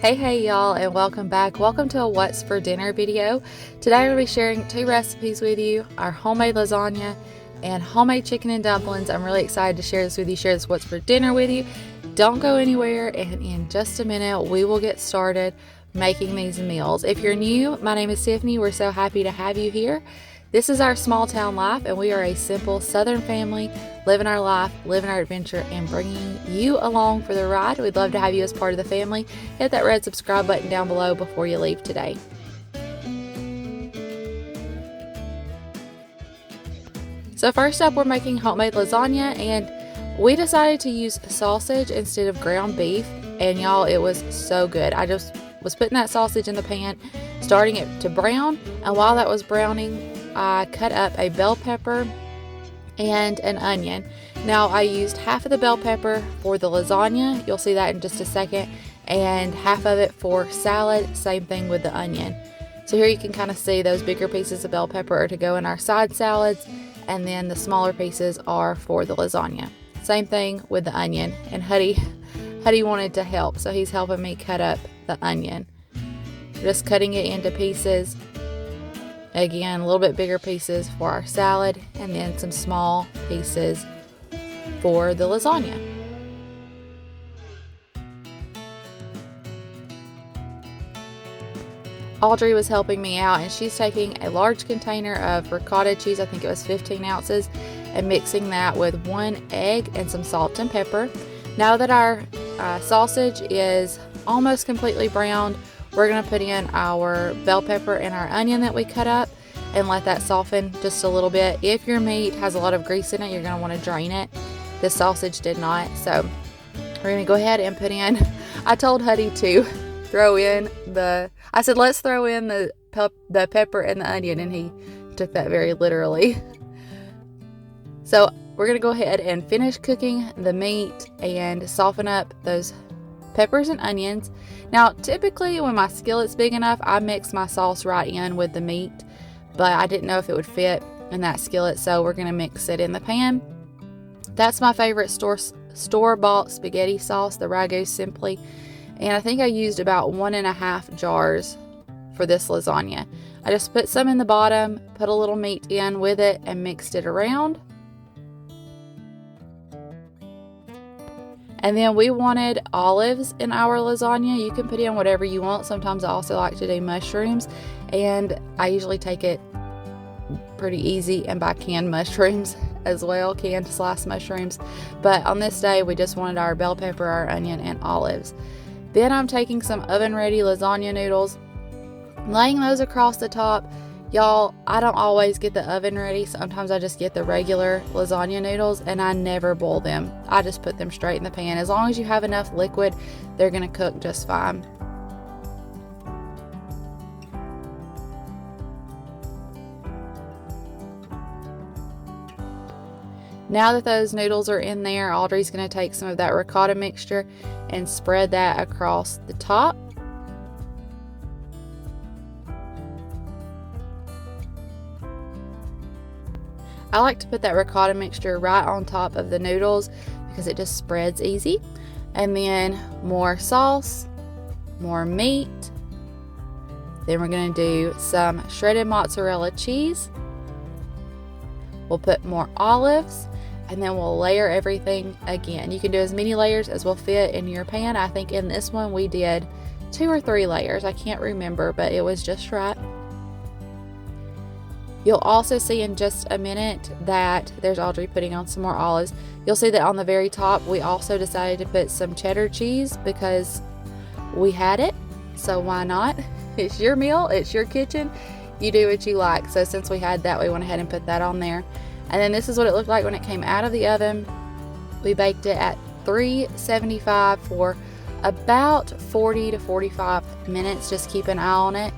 Hey y'all, and welcome back. Welcome to a What's for Dinner video. Today I'm going to be sharing two recipes with you, our homemade lasagna and homemade chicken and dumplings. I'm really excited to share this with you, share this What's for Dinner with you. Don't go anywhere, and in just a minute we will get started making these meals. If you're new, my name is Tiffany. We're so happy to have you here. This is our small town life, and we are a simple Southern family living our life, living our adventure, and bringing you along for the ride. We'd love to have you as part of the family. Hit that red subscribe button down below before you leave today. So first up, we're making homemade lasagna, and we decided to use sausage instead of ground beef, and y'all, it was so good. I just was putting that sausage in the pan, starting it to brown, and while that was browning, I cut up a bell pepper and an onion. Now I used half of the bell pepper for the lasagna, you'll see that in just a second, and half of it for salad, same thing with the onion. So here you can kind of see those bigger pieces of bell pepper are to go in our side salads, and then the smaller pieces are for the lasagna. Same thing with the onion, and Huddy wanted to help, so he's helping me cut up the onion. Just cutting it into pieces. Again, a little bit bigger pieces for our salad, and then some small pieces for the lasagna. Audrey was helping me out, and she's taking a large container of ricotta cheese, I think it was 15 ounces, and mixing that with 1 egg and some salt and pepper. Now that our sausage is almost completely browned, we're going to put in our bell pepper and our onion that we cut up and let that soften just a little bit. If your meat has a lot of grease in it, you're going to want to drain it. The sausage did not, so we're going to go ahead and put in, I told Huddy to throw in I said let's throw in the pepper and the onion, and he took that very literally. So we're going to go ahead and finish cooking the meat and soften up those peppers and onions. Now typically when my skillet's big enough, I mix my sauce right in with the meat, but I didn't know if it would fit in that skillet, so we're going to mix it in the pan. That's my favorite store-bought spaghetti sauce, the Ragu Simply, and I think I used about 1.5 jars for this lasagna. I just put some in the bottom, put a little meat in with it, and mixed it around. And then we wanted olives in our lasagna. You can put in whatever you want. Sometimes I also like to do mushrooms, and I usually take it pretty easy and buy canned mushrooms as well, canned sliced mushrooms. But on this day, we just wanted our bell pepper, our onion, and olives. Then I'm taking some oven-ready lasagna noodles, laying those across the top. Y'all, I don't always get the oven ready. Sometimes I just get the regular lasagna noodles, and I never boil them. I just put them straight in the pan. As long as you have enough liquid, they're going to cook just fine. Now that those noodles are in there, Audrey's going to take some of that ricotta mixture and spread that across the top. I like to put that ricotta mixture right on top of the noodles because it just spreads easy. And then more sauce, more meat. Then we're going to do some shredded mozzarella cheese. We'll put more olives, and then we'll layer everything again. You can do as many layers as will fit in your pan. I think in this one we did 2 or 3 layers. I can't remember, but it was just right. You'll also see in just a minute that there's Audrey putting on some more olives. You'll see that on the very top we also decided to put some cheddar cheese because we had it, so why not? It's your meal, it's your kitchen, you do what you like. So since we had that, we went ahead and put that on there. And then this is what it looked like when it came out of the oven. We baked it at 375 for about 40 to 45 minutes. Just keep an eye on it.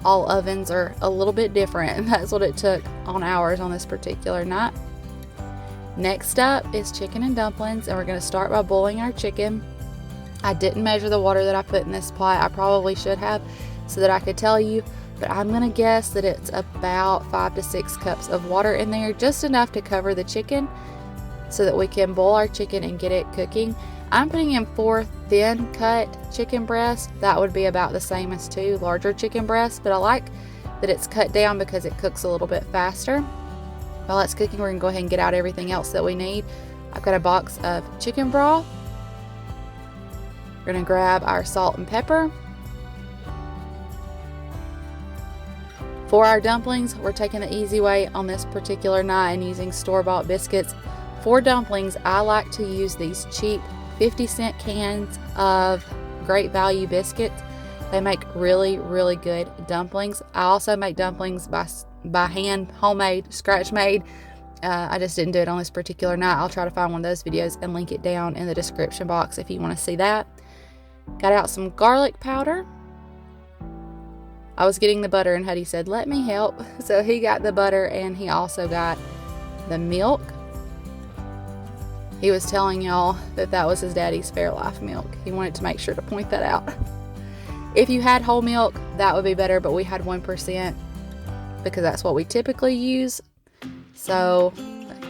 All ovens are a little bit different. That's what it took on ours on this particular night. Next up is chicken and dumplings, and we're going to start by boiling our chicken. I didn't measure the water that I put in this pot. I probably should have so that I could tell you, but I'm going to guess that it's about 5 to 6 cups of water in there, just enough to cover the chicken so that we can boil our chicken and get it cooking. I'm putting in 4 thin cut chicken breast, that would be about the same as 2 larger chicken breasts, but I like that it's cut down because it cooks a little bit faster. While it's cooking, we're gonna go ahead and get out everything else that we need. I've got a box of chicken broth. We're gonna grab our salt and pepper. For our dumplings, we're taking the easy way on this particular night and using store-bought biscuits. For dumplings, I like to use these cheap 50-cent cans of Great Value biscuits. They make really, really good dumplings. I also make dumplings by hand, homemade, scratch made. I just didn't do it on this particular night. I'll try to find one of those videos and link it down in the description box if you want to see that. Got out some garlic powder. I was getting the butter and Huddy said, let me help. So he got the butter and he also got the milk. He was telling y'all that that was his daddy's Fairlife milk. He wanted to make sure to point that out. If you had whole milk, that would be better, but we had 1% because that's what we typically use. So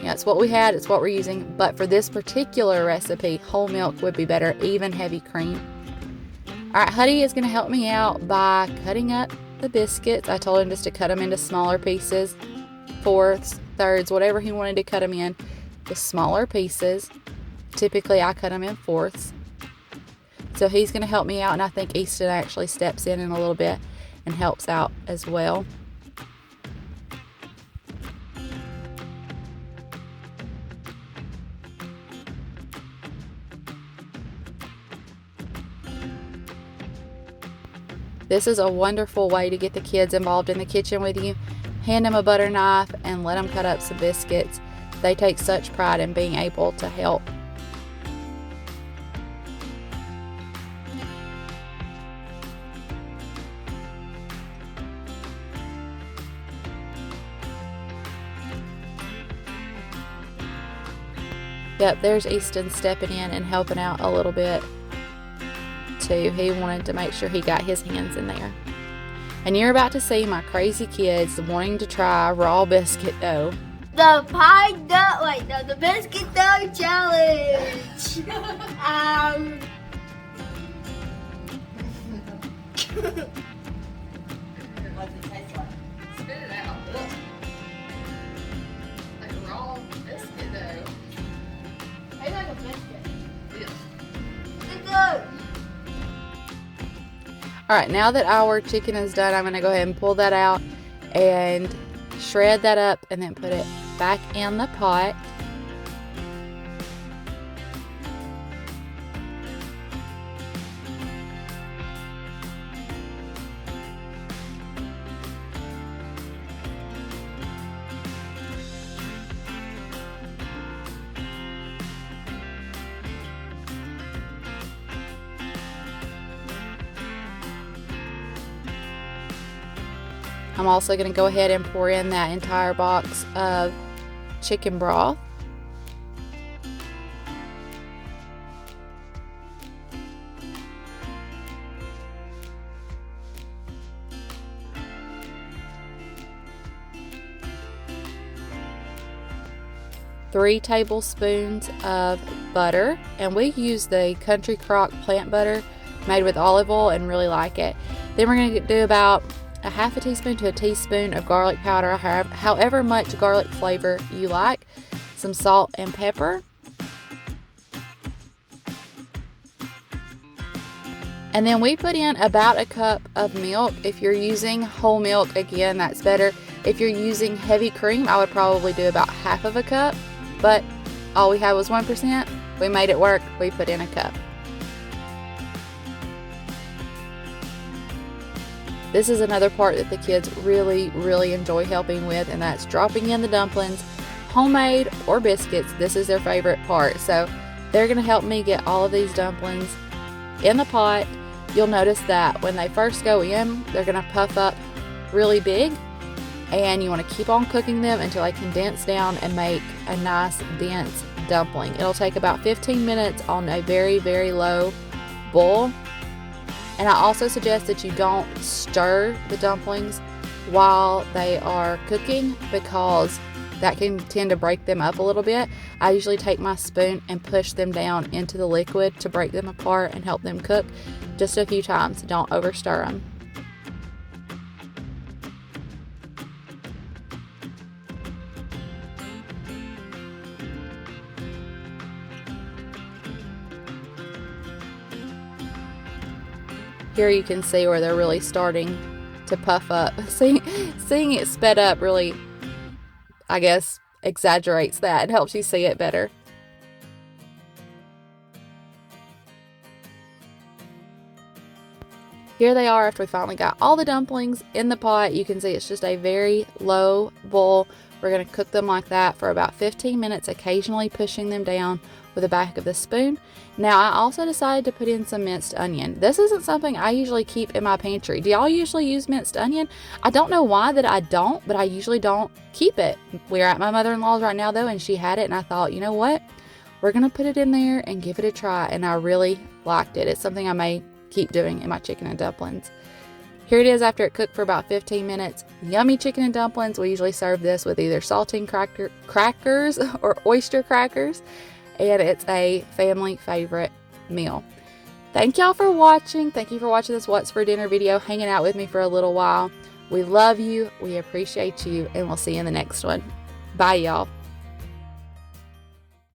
yeah, it's what we had, it's what we're using. But for this particular recipe, whole milk would be better, even heavy cream. All right, Huddy is going to help me out by cutting up the biscuits. I told him just to cut them into smaller pieces, fourths, thirds, whatever he wanted to cut them in, the smaller pieces. Typically, I cut them in fourths. So he's going to help me out, and I think Easton actually steps in a little bit and helps out as well. This is a wonderful way to get the kids involved in the kitchen with you. Hand them a butter knife and let them cut up some biscuits. They take such pride in being able to help. Yep, there's Easton stepping in and helping out a little bit too. He wanted to make sure he got his hands in there. And you're about to see my crazy kids wanting to try raw biscuit dough. The pie dough, wait, no, the biscuit dough challenge. What's it taste like? Spit it out. Ugh. Like raw biscuit dough. Tastes like a biscuit. Yeah. It's good. Alright, now that our chicken is done, I'm going to go ahead and pull that out and shred that up and then put it back in the pot. I'm also going to go ahead and pour in that entire box of chicken broth. Three tablespoons of butter, and we use the Country Crock plant butter made with olive oil and really like it. Then we're going to do about a half a teaspoon to a teaspoon of garlic powder, however much garlic flavor you like, some salt and pepper, and then we put in about a cup of milk. If you're using whole milk, again, that's better. If you're using heavy cream, I would probably do about half of a cup, but all we had was 1%. We made it work. We put in a cup. This is another part that the kids really, really enjoy helping with, and that's dropping in the dumplings, homemade or biscuits. This is their favorite part. So they're going to help me get all of these dumplings in the pot. You'll notice that when they first go in, they're going to puff up really big, and you want to keep on cooking them until they condense down and make a nice, dense dumpling. It'll take about 15 minutes on a very, very low boil. And I also suggest that you don't stir the dumplings while they are cooking, because that can tend to break them up a little bit. I usually take my spoon and push them down into the liquid to break them apart and help them cook just a few times. Don't over stir them. Here you can see where they're really starting to puff up. Seeing it sped up really, I guess, exaggerates that. It helps you see it better. Here they are after we finally got all the dumplings in the pot. You can see it's just a very low boil. We're going to cook them like that for about 15 minutes, occasionally pushing them down with the back of the spoon. Now, I also decided to put in some minced onion. This isn't something I usually keep in my pantry. Do y'all usually use minced onion? I don't know why that I don't, but I usually don't keep it. We're at my mother-in-law's right now though, and she had it, and I thought, you know what? We're going to put it in there and give it a try, and I really liked it. It's something I may keep doing in my chicken and dumplings. Here it is after it cooked for about 15 minutes. Yummy chicken and dumplings. We usually serve this with either saltine crackers or oyster crackers, and it's a family favorite meal. Thank y'all for watching. Thank you for watching this What's for Dinner video, hanging out with me for a little while. We love you, we appreciate you, and we'll see you in the next one. Bye, y'all.